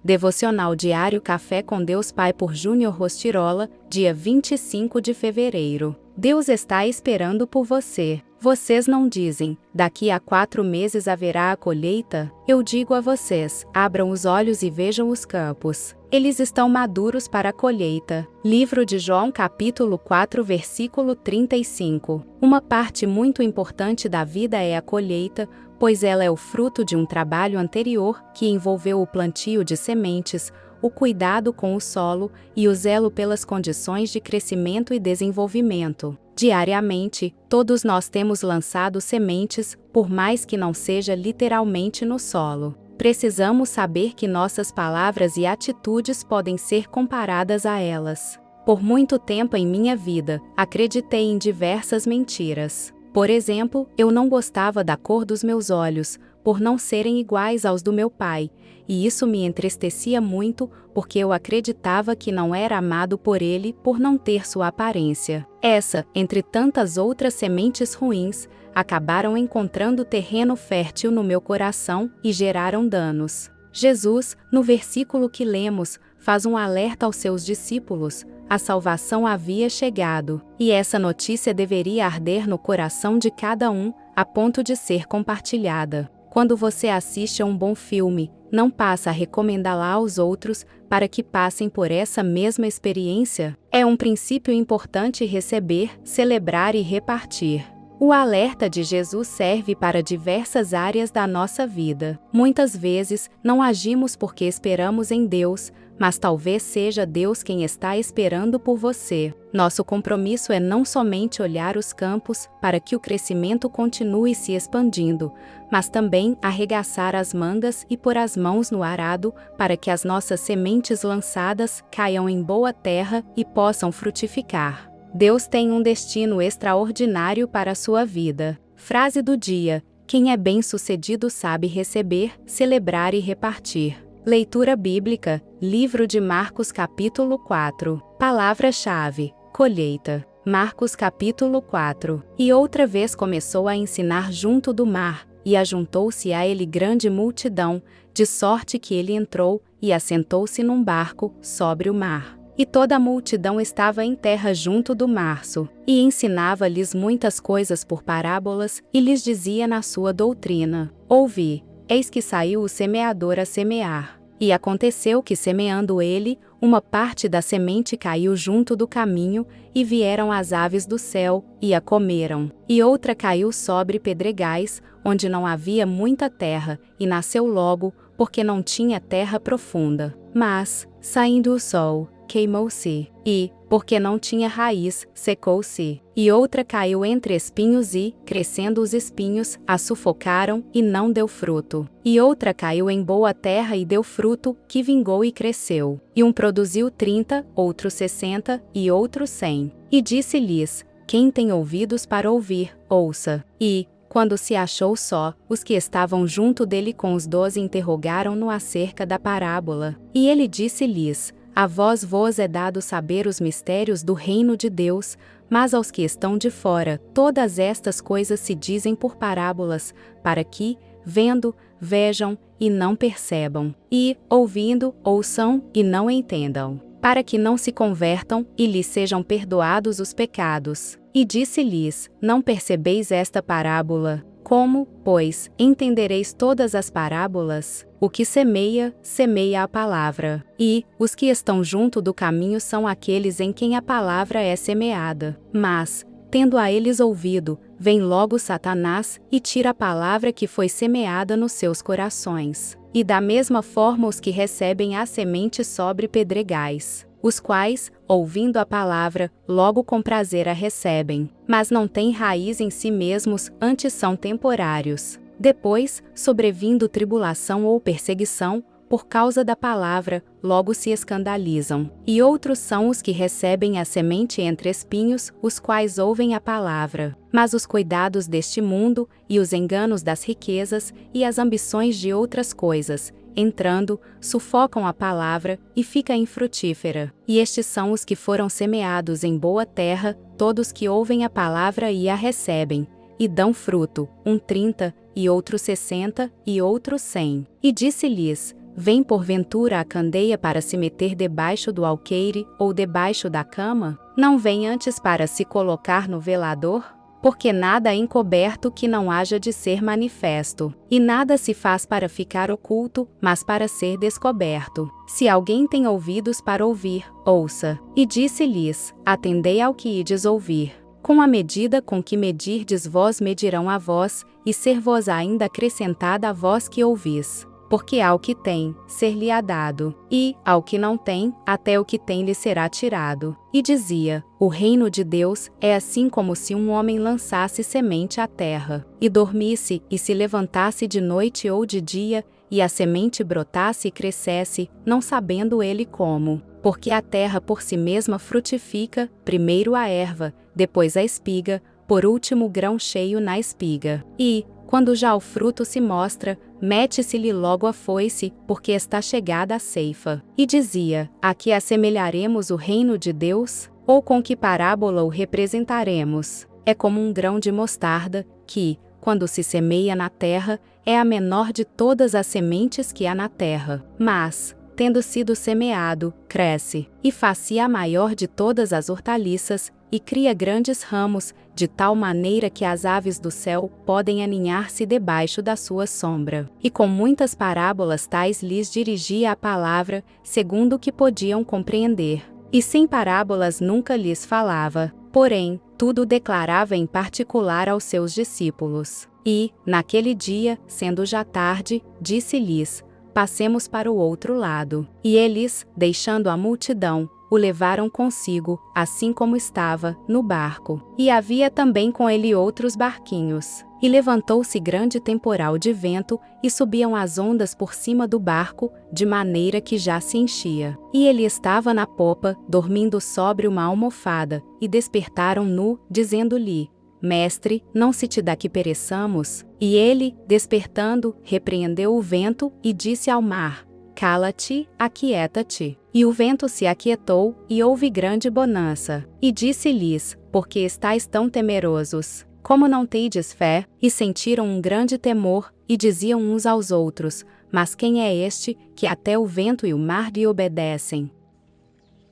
Devocional Diário Café com Deus Pai por Júnior Rostirola, dia 25 de fevereiro. Deus está esperando por você. Vocês não dizem, daqui a 4 meses haverá a colheita? Eu digo a vocês, abram os olhos e vejam os campos. Eles estão maduros para a colheita. Livro de João capítulo 4 versículo 35. Uma parte muito importante da vida é a colheita, pois ela é o fruto de um trabalho anterior que envolveu o plantio de sementes, o cuidado com o solo e o zelo pelas condições de crescimento e desenvolvimento. Diariamente, todos nós temos lançado sementes, por mais que não seja literalmente no solo. Precisamos saber que nossas palavras e atitudes podem ser comparadas a elas. Por muito tempo em minha vida, acreditei em diversas mentiras. Por exemplo, eu não gostava da cor dos meus olhos, por não serem iguais aos do meu pai, e isso me entristecia muito, porque eu acreditava que não era amado por ele por não ter sua aparência. Essa, entre tantas outras sementes ruins, acabaram encontrando terreno fértil no meu coração e geraram danos. Jesus, no versículo que lemos, faz um alerta aos seus discípulos. A salvação havia chegado, e essa notícia deveria arder no coração de cada um, a ponto de ser compartilhada. Quando você assiste a um bom filme, não passa a recomendá-la aos outros para que passem por essa mesma experiência? É um princípio importante receber, celebrar e repartir. O alerta de Jesus serve para diversas áreas da nossa vida. Muitas vezes, não agimos porque esperamos em Deus, mas talvez seja Deus quem está esperando por você. Nosso compromisso é não somente olhar os campos para que o crescimento continue se expandindo, mas também arregaçar as mangas e pôr as mãos no arado para que as nossas sementes lançadas caiam em boa terra e possam frutificar. Deus tem um destino extraordinário para a sua vida. Frase do dia: quem é bem-sucedido sabe receber, celebrar e repartir. Leitura bíblica, livro de Marcos capítulo 4. Palavra-chave: colheita. Marcos capítulo 4. E outra vez começou a ensinar junto do mar, e ajuntou-se a ele grande multidão, de sorte que ele entrou, e assentou-se num barco, sobre o mar. E toda a multidão estava em terra junto do março, e ensinava-lhes muitas coisas por parábolas, e lhes dizia na sua doutrina: ouvi, eis que saiu o semeador a semear. E aconteceu que, semeando ele, uma parte da semente caiu junto do caminho, e vieram as aves do céu, e a comeram. E outra caiu sobre pedregais, onde não havia muita terra, e nasceu logo, porque não tinha terra profunda. Mas, saindo o sol, queimou-se, e, porque não tinha raiz, secou-se. E outra caiu entre espinhos e, crescendo os espinhos, a sufocaram, e não deu fruto. E outra caiu em boa terra e deu fruto, que vingou e cresceu. E um produziu 30, outro 60, e outro 100. E disse-lhes: quem tem ouvidos para ouvir, ouça. E, quando se achou só, os que estavam junto dele com os 12 interrogaram-no acerca da parábola. E ele disse-lhes: a vós é dado saber os mistérios do reino de Deus, mas aos que estão de fora, todas estas coisas se dizem por parábolas, para que, vendo, vejam e não percebam, e, ouvindo, ouçam e não entendam, para que não se convertam e lhes sejam perdoados os pecados. E disse-lhes: não percebeis esta parábola? Como, pois, entendereis todas as parábolas? O que semeia, semeia a palavra. E, os que estão junto do caminho são aqueles em quem a palavra é semeada. Mas, tendo a eles ouvido, vem logo Satanás, e tira a palavra que foi semeada nos seus corações. E da mesma forma os que recebem a semente sobre pedregais, os quais, ouvindo a palavra, logo com prazer a recebem, mas não têm raiz em si mesmos, antes são temporários. Depois, sobrevindo tribulação ou perseguição, por causa da palavra, logo se escandalizam. E outros são os que recebem a semente entre espinhos, os quais ouvem a palavra. Mas os cuidados deste mundo, e os enganos das riquezas, e as ambições de outras coisas, entrando, sufocam a palavra, e fica infrutífera. E estes são os que foram semeados em boa terra, todos que ouvem a palavra e a recebem, e dão fruto, um 30, e outro 60, e outro 100. E disse-lhes: vem porventura a candeia para se meter debaixo do alqueire ou debaixo da cama? Não vem antes para se colocar no velador? Porque nada é encoberto que não haja de ser manifesto, e nada se faz para ficar oculto, mas para ser descoberto. Se alguém tem ouvidos para ouvir, ouça. E disse-lhes: atendei ao que ides ouvir. Com a medida com que medirdes vós medirão a vós, e ser-vos ainda acrescentada a vós que ouvis. Porque ao que tem, ser-lhe-á dado, e, ao que não tem, até o que tem lhe será tirado. E dizia: o reino de Deus é assim como se um homem lançasse semente à terra, e dormisse, e se levantasse de noite ou de dia, e a semente brotasse e crescesse, não sabendo ele como. Porque a terra por si mesma frutifica, primeiro a erva, depois a espiga, por último o grão cheio na espiga. E, quando já o fruto se mostra, mete-se-lhe logo a foice, porque está chegada a ceifa. E dizia: a que assemelharemos o reino de Deus? Ou com que parábola o representaremos? É como um grão de mostarda, que, quando se semeia na terra, é a menor de todas as sementes que há na terra. Mas, tendo sido semeado, cresce, e faz-se a maior de todas as hortaliças, e cria grandes ramos, de tal maneira que as aves do céu podem aninhar-se debaixo da sua sombra. E com muitas parábolas tais lhes dirigia a palavra, segundo o que podiam compreender. E sem parábolas nunca lhes falava, porém, tudo declarava em particular aos seus discípulos. E, naquele dia, sendo já tarde, disse-lhes: passemos para o outro lado. E eles, deixando a multidão, o levaram consigo, assim como estava, no barco. E havia também com ele outros barquinhos. E levantou-se grande temporal de vento, e subiam as ondas por cima do barco, de maneira que já se enchia. E ele estava na popa, dormindo sobre uma almofada, e despertaram nu, dizendo-lhe: Mestre, não se te dá que pereçamos? E ele, despertando, repreendeu o vento, e disse ao mar: cala-te, aquieta-te. E o vento se aquietou, e houve grande bonança. E disse-lhes: por que estáis tão temerosos? Como não tendes fé? E sentiram um grande temor, e diziam uns aos outros: mas quem é este, que até o vento e o mar lhe obedecem?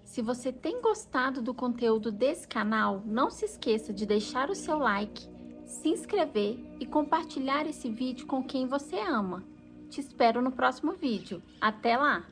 Se você tem gostado do conteúdo desse canal, não se esqueça de deixar o seu like, se inscrever e compartilhar esse vídeo com quem você ama. Te espero no próximo vídeo. Até lá!